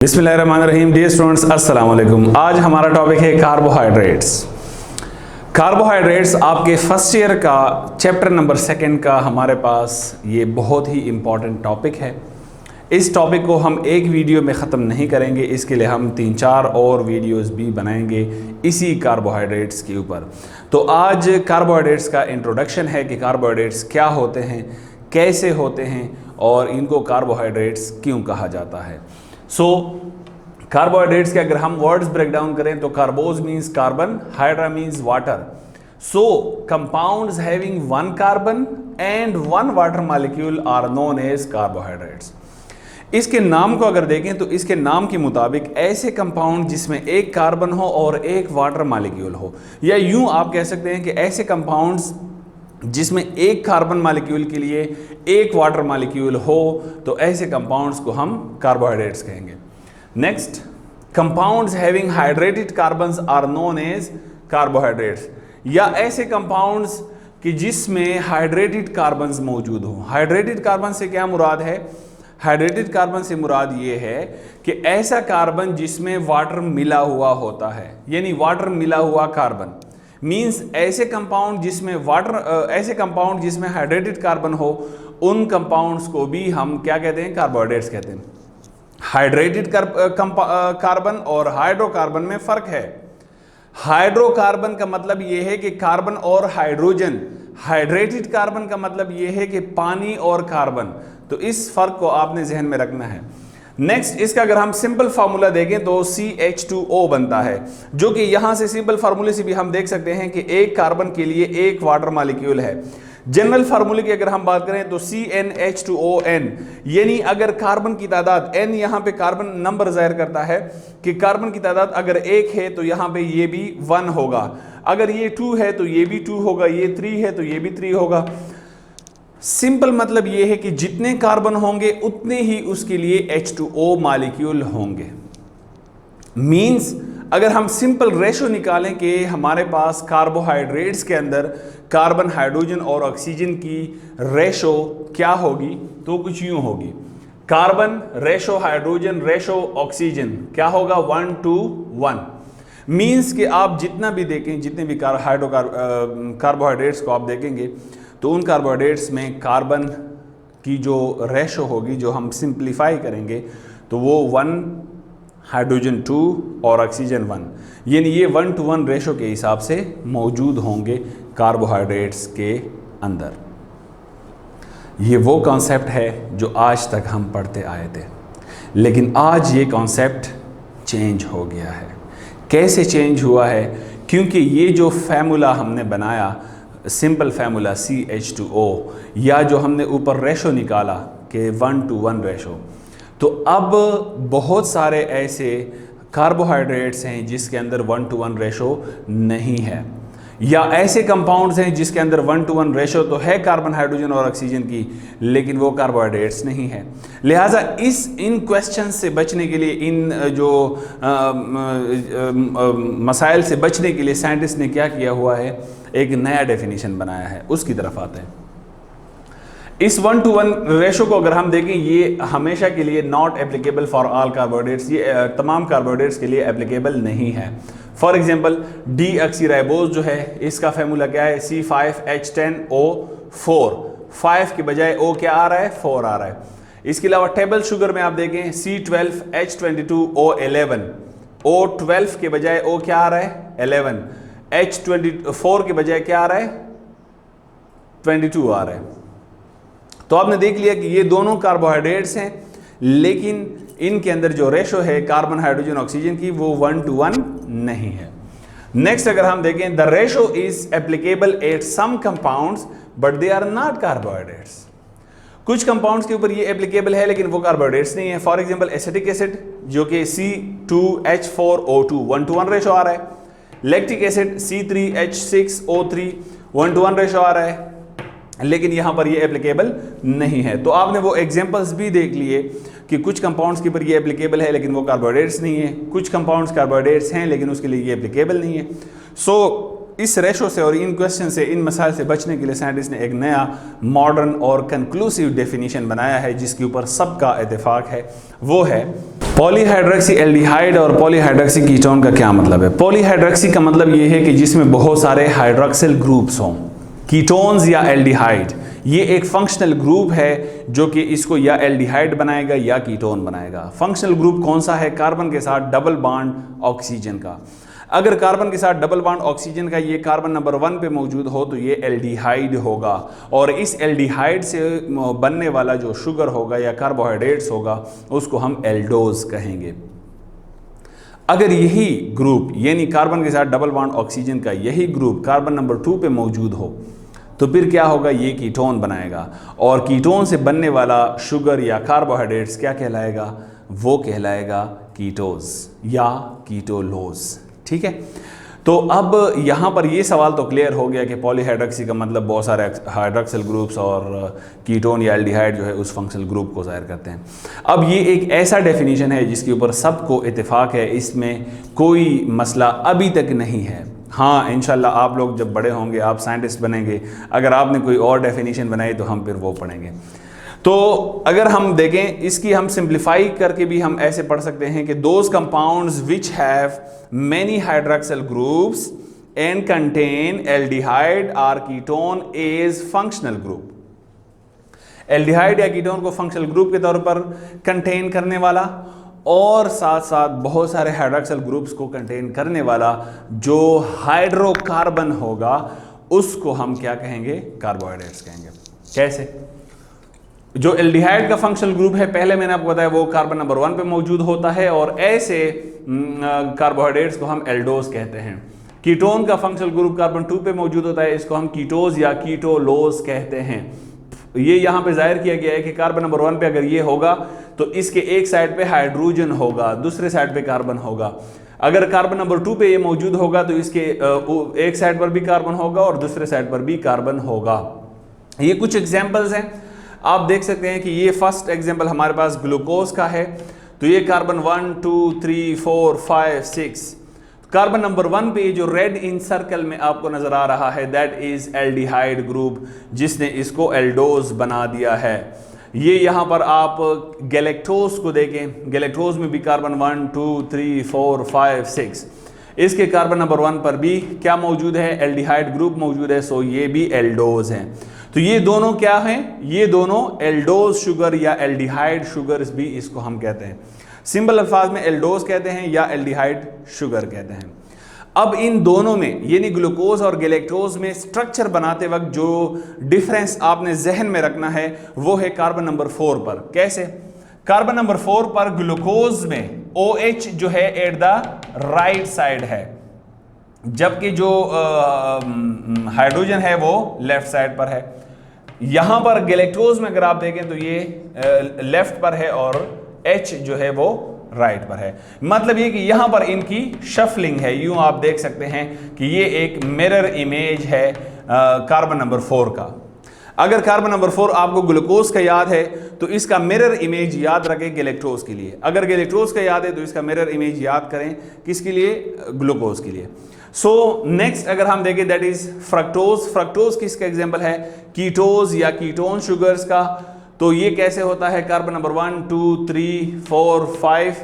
बिस्मिल्लाहिर्रहमानिर्रहीम। Dear students, अस्सलाम वालेकुम। आज हमारा टॉपिक है कार्बोहाइड्रेट्स। कार्बोहाइड्रेट्स आपके फर्स्ट ईयर का चैप्टर नंबर 2 का हमारे पास ये बहुत ही इम्पॉर्टेंट टॉपिक है। इस टॉपिक को हम एक वीडियो में ख़त्म नहीं करेंगे, इसके लिए हम 3-4 और वीडियोस भी बनाएंगे इसी कार्बोहाइड्रेट्स के ऊपर। तो आज कार्बोहाइड्रेट्स का इंट्रोडक्शन है कि कार्बोहाइड्रेट्स क्या होते हैं, कैसे होते हैं और इनको कार्बोहाइड्रेट्स क्यों कहा जाता है। कार्बोहाइड्रेट्स के अगर हम वर्ड्स ब्रेक डाउन करें तो carbos means carbon, hydra means water. Compounds having 1 carbon and 1 water molecule are known as carbohydrates. इसके नाम को अगर देखें तो इसके नाम के मुताबिक ऐसे कंपाउंड जिसमें 1 कार्बन हो और 1 वाटर मॉलिक्यूल हो, या यूं आप कह सकते हैं कि ऐसे कंपाउंड्स जिसमें 1 कार्बन मॉलिक्यूल के लिए 1 वाटर मॉलिक्यूल हो, तो ऐसे कंपाउंड्स को हम कार्बोहाइड्रेट्स कहेंगे। Next, compounds having hydrated carbons are known as carbohydrates, या ऐसे कंपाउंड्स कि जिसमें हाइड्रेटेड कार्बन्स मौजूद हो। हाइड्रेटेड कार्बन से क्या मुराद है? हाइड्रेटेड कार्बन से मुराद ये है कि ऐसा कार्बन जिसमें वाटर मिला हुआ होता है, यानी वाटर मिला हुआ कार्बन मीन्स ऐसे कंपाउंड जिसमें ऐसे कंपाउंड जिसमें हाइड्रेटेड कार्बन हो, उन कंपाउंड्स को भी हम क्या कहते हैं? कार्बोहाइड्रेट्स कहते हैं। हाइड्रेटेड कार्बन और हाइड्रोकार्बन में फ़र्क है। हाइड्रोकार्बन का मतलब यह है कि कार्बन और हाइड्रोजन, हाइड्रेटेड कार्बन का मतलब यह है कि पानी और कार्बन। तो इस फ़र्क को आपने जहन में रखना है। नेक्स्ट, इसका अगर हम सिंपल फार्मूला देखें तो CH2O बनता है, जो कि यहां से सिंपल फार्मूले से भी हम देख सकते हैं कि 1 कार्बन के लिए 1 वाटर मॉलिक्यूल है। जनरल फार्मूले की अगर हम बात करें तो CnH2ON, यानी अगर कार्बन की तादाद n यहाँ पे कार्बन नंबर ज़ाहिर करता है कि कार्बन की तादाद अगर 1 है तो यहाँ पे ये भी 1 होगा, अगर ये 2 है तो ये भी 2 होगा, ये 3 है तो ये भी 3 होगा। सिंपल मतलब ये है कि जितने कार्बन होंगे उतने ही उसके लिए H2O मॉलिक्यूल होंगे। मींस अगर हम सिंपल रेशो निकालें कि हमारे पास कार्बोहाइड्रेट्स के अंदर कार्बन, हाइड्रोजन और ऑक्सीजन की रेशो क्या होगी, तो कुछ यूं होगी। Carbon ratio hydrogen ratio oxygen क्या होगा? 1:1। मींस कि आप जितना भी देखें, जितने भी कार्बोहाइड्रेट्स को आप देखेंगे तो उन कार्बोहाइड्रेट्स में कार्बन की जो रेशो होगी, जो हम सिंप्लीफाई करेंगे, तो वो 1, हाइड्रोजन 2 और ऑक्सीजन 1, यानी ये 1:1 रेशो के हिसाब से मौजूद होंगे कार्बोहाइड्रेट्स के अंदर। ये वो कॉन्सेप्ट है जो आज तक हम पढ़ते आए थे, लेकिन आज ये कॉन्सेप्ट चेंज हो गया है। कैसे चेंज हुआ है? क्योंकि ये जो फार्मूला हमने बनाया, सिंपल फार्मूला CH2O, या जो हमने ऊपर रेशो निकाला कि 1:1 रेशो, तो अब बहुत सारे ऐसे कार्बोहाइड्रेट्स हैं जिसके अंदर 1:1 रेशो नहीं है, या ऐसे कंपाउंड्स हैं जिसके अंदर 1:1 रेशो तो है कार्बन, हाइड्रोजन और ऑक्सीजन की, लेकिन वो कार्बोहाइड्रेट्स नहीं है। लिहाजा इन क्वेश्चन से बचने के लिए, इन जो मसाइल से बचने के लिए साइंटिस्ट ने क्या किया हुआ है? एक नया डेफिनेशन बनाया है, उसकी तरफ आते हैं। इस 1:1 रेशो को अगर हम देखें, ये हमेशा के लिए not applicable for all carbohydrates, ये तमाम कार्बोहाइड्रेट्स के लिए एप्लीकेबल नहीं है। फॉर एग्जांपल डीऑक्सीराइबोज जो है, इसका फार्मूला क्या है? C5H10O4। 5 के बजाय O क्या आ रहा है? 4 आ रहा है। इसके अलावा टेबल शुगर में आप देखें C12H22O11, O12 के बजाय O क्या आ रहा है? 11। H24 के बजाय क्या आ रहा है? 22 आ रहा है। तो आपने देख लिया कि ये दोनों कार्बोहाइड्रेट्स हैं, लेकिन इनके अंदर जो रेशो है कार्बन, हाइड्रोजन, ऑक्सीजन की, वो 1:1 नहीं है। नेक्स्ट अगर हम देखें, the ratio is applicable at some compounds but they are not carbohydrates. कुछ कंपाउंड्स के ऊपर ये एप्लीकेबल है लेकिन वो कार्बोहाइड्रेट्स नहीं है। फॉर एग्जांपल एसिटिक एसिड जो कि C2H4O2 1:1 रेशो आ रहा है। लैक्टिक एसिड C3H6O3 1:1 रेशो आ रहा है, लेकिन यहां पर ये एप्लीकेबल नहीं है। तो आपने वो एग्जांपल्स भी देख लिए कि कुछ कंपाउंड्स के ऊपर ये एप्लीकेबल है लेकिन वो कार्बोहाइड्रेट्स नहीं है, कुछ कंपाउंड्स कार्बोहाइड्रेट्स हैं लेकिन उसके लिए ये एप्लीकेबल नहीं है। इस रेशो से और इन क्वेश्चन से, इन मसाइल से बचने के लिए साइंटिस्ट ने एक नया मॉडर्न और कंक्लूसिव डेफिनेशन बनाया है जिसके ऊपर सबका इत्तेफाक है। वो है पॉलीहाइड्रोक्सी एल्डिहाइड और पॉलीहाइड्रोक्सी कीटोन का क्या मतलब है। पॉलीहाइड्रोक्सी का मतलब ये है कि जिसमें बहुत सारे हाइड्रोक्सिल ग्रुप्स हों। कीटोन्स या एल्डिहाइड ये एक फंक्शनल ग्रुप है जो कि इसको या एल्डिहाइड बनाएगा या कीटोन बनाएगा। फंक्शनल ग्रुप कौन सा है? कार्बन के साथ डबल बॉन्ड ऑक्सीजन का। अगर कार्बन के साथ डबल बॉन्ड ऑक्सीजन का ये कार्बन नंबर 1 पे मौजूद हो तो ये एल्डिहाइड होगा, और इस एल्डिहाइड से बनने वाला जो शुगर होगा या कार्बोहाइड्रेट्स होगा उसको हम एल्डोज कहेंगे। अगर यही ग्रुप यानी कार्बन के साथ डबल बॉन्ड ऑक्सीजन का यही ग्रुप कार्बन नंबर 2 पे मौजूद हो तो फिर क्या होगा? ये कीटोन बनाएगा, और कीटोन से बनने वाला शुगर या कार्बोहाइड्रेट्स क्या कहलाएगा? वो कहलाएगा कीटोज या कीटोलोज। ठीक है, तो अब यहाँ पर ये सवाल तो क्लियर हो गया कि पॉलीहाइड्रोक्सी का मतलब बहुत सारे हाइड्रोक्सिल ग्रुप्स और कीटोन या एल्डिहाइड जो है उस फंक्शनल ग्रुप को ज़ाहिर करते हैं। अब ये एक ऐसा डेफिनेशन है जिसके ऊपर सबको इत्तेफाक है, इसमें कोई मसला अभी तक नहीं है। हाँ, इंशाल्लाह आप लोग जब बड़े होंगे, आप साइंटिस्ट बनेंगे, अगर आपने कोई और डेफिनेशन बनाई तो हम फिर वो पढ़ेंगे। तो अगर हम देखें इसकी, हम सिंप्लीफाई करके भी हम ऐसे पढ़ सकते हैं कि those compounds which have many hydroxyl groups and contain aldehyde or ketone as functional group. Aldehyde या कीटोन को फंक्शनल ग्रुप के तौर पर कंटेन करने वाला और साथ साथ बहुत सारे हाइड्रोक्सिल ग्रुप्स को कंटेन करने वाला जो हाइड्रोकार्बन होगा उसको हम क्या कहेंगे? कार्बोहाइड्रेट्स कहेंगे। कैसे? जो एल्डिहाइड का फंक्शनल ग्रुप है, पहले मैंने आपको बताया, वो कार्बन नंबर 1 पे मौजूद होता है और ऐसे कार्बोहाइड्रेट्स को हम एल्डोज कहते हैं। कीटोन का फंक्शनल ग्रुप कार्बन 2 पे मौजूद होता है, इसको हम कीटोज या कीटोलोज कहते हैं। ये यहाँ पे जाहिर किया गया है कि कार्बन नंबर 1 पे अगर ये होगा तो इसके एक साइड पे हाइड्रोजन होगा, दूसरे साइड पे कार्बन होगा। अगर कार्बन नंबर 2 पे ये मौजूद होगा तो इसके एक साइड पर भी कार्बन होगा और दूसरे साइड पर भी कार्बन होगा। ये कुछ एग्जाम्पल्स हैं, आप देख सकते हैं कि ये फर्स्ट एग्जाम्पल हमारे पास ग्लूकोज का है। तो ये कार्बन 1 2 3 4 5 6, कार्बन नंबर 1 पे जो रेड इन सर्कल में आपको नजर आ रहा है दैट इज एल्डिहाइड ग्रुप, जिसने इसको एल्डोज बना दिया है। ये यहाँ पर आप गैलेक्टोज को देखें, गैलेक्टोज में भी कार्बन 1 2 3 4 5 6, इसके कार्बन नंबर 1 पर भी क्या मौजूद है? एल्डिहाइड ग्रुप मौजूद है, सो ये भी एल्डोज हैं। तो ये दोनों क्या हैं? ये दोनों एल्डोज शुगर या एल्डिहाइड शुगर्स भी इसको हम कहते हैं। सिंपल अल्फाज में एल्डोज कहते हैं या एल्डिहाइड शुगर कहते हैं। अब इन दोनों में यानी ग्लूकोज और गैलेक्टोज में स्ट्रक्चर बनाते वक्त जो डिफरेंस आपने जहन में रखना है वो है कार्बन नंबर 4 पर। कैसे? कार्बन नंबर 4 पर ग्लूकोज में OH जो है एट द राइट साइड है, जबकि जो हाइड्रोजन है वो लेफ्ट साइड पर है। यहां पर गैलेक्टोज में अगर आप देखें तो ये लेफ्ट पर है और H जो है वो राइट पर है। मतलब ये कि यहां पर इनकी शफलिंग है। यूं आप देख सकते हैं कि ये एक मिरर इमेज है कार्बन नंबर 4 का। अगर कार्बन नंबर 4 आपको ग्लूकोज का याद है तो इसका मिरर इमेज याद रखें गैलेक्टोज के लिए। अगर गैलेक्टोज का याद है तो इसका मिरर इमेज याद करें किसके लिए? ग्लूकोज के लिए। सो नेक्स्ट अगर हम देखें दैट इज फ्रक्टोज। फ्रक्टोज किसका एग्जांपल है? कीटोज या कीटोन शुगर्स का। तो ये कैसे होता है? Carbon number 1 2 3 4 5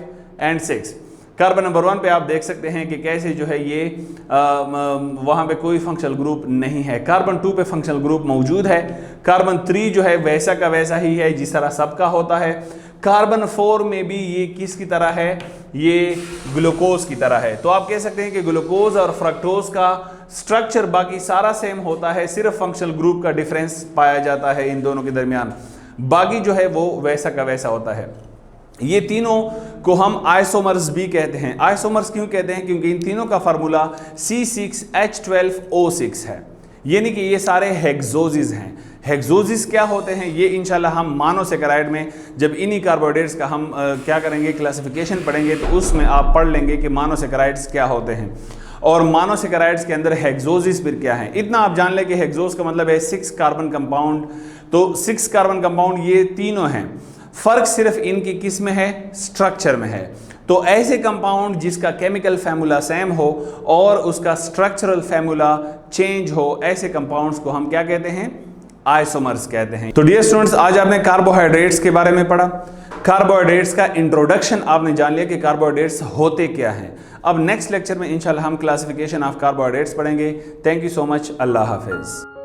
and 6। Carbon number 1 पे आप देख सकते हैं कि कैसे जो है ये वहाँ पे कोई फंक्शनल ग्रुप नहीं है। कार्बन 2 पे फंक्शनल ग्रुप मौजूद है। कार्बन 3 जो है वैसा का वैसा ही है जिस तरह सबका होता है। कार्बन 4 में भी ये किसकी तरह है? ये ग्लूकोज की तरह है। तो आप कह सकते हैं कि ग्लूकोज और फ्रक्टोज का स्ट्रक्चर बाकी सारा सेम होता है, सिर्फ फंक्शनल ग्रुप का डिफरेंस पाया जाता है इन दोनों के दरमियान, बाकी जो है वो वैसा का वैसा होता है। ये तीनों को हम आइसोमर्स भी कहते हैं। आइसोमर्स क्यों कहते हैं? क्योंकि इन तीनों का फार्मूला C6H12O6 है, यानी कि ये सारे हेक्सोजिस हैं। हेक्सोजिस क्या होते हैं ये इंशाल्लाह हम मोनोसैकेराइड में जब इन्हीं कार्बोहाइड्रेट्स का हम क्या करेंगे क्लासिफिकेशन पढ़ेंगे तो उसमें आप पढ़ लेंगे कि मोनोसैकेराइड्स क्या होते हैं और मोनोसैकेराइड्स के अंदर हेक्सोजिस फिर क्या है। इतना आप जान लें कि हेक्सोज का मतलब है 6 कार्बन कंपाउंड। तो 6 कार्बन कंपाउंड ये तीनों हैं, फर्क सिर्फ इनकी किस में है? स्ट्रक्चर में है। तो ऐसे कंपाउंड जिसका केमिकल फार्मूला सेम हो और उसका स्ट्रक्चरल फार्मूला चेंज हो, ऐसे कंपाउंड्स को हम क्या कहते हैं? आइसोमर्स कहते हैं। तो डियर स्टूडेंट्स, आज आपने कार्बोहाइड्रेट्स के बारे में पढ़ा। कार्बोहाइड्रेट्स का इंट्रोडक्शन आपने जान लिया कि कार्बोहाइड्रेट्स होते क्या हैं। अब नेक्स्ट लेक्चर में इंशाल्लाह हम क्लासिफिकेशन ऑफ कार्बोहाइड्रेट्स पढ़ेंगे। Thank you so much. Allah Hafiz.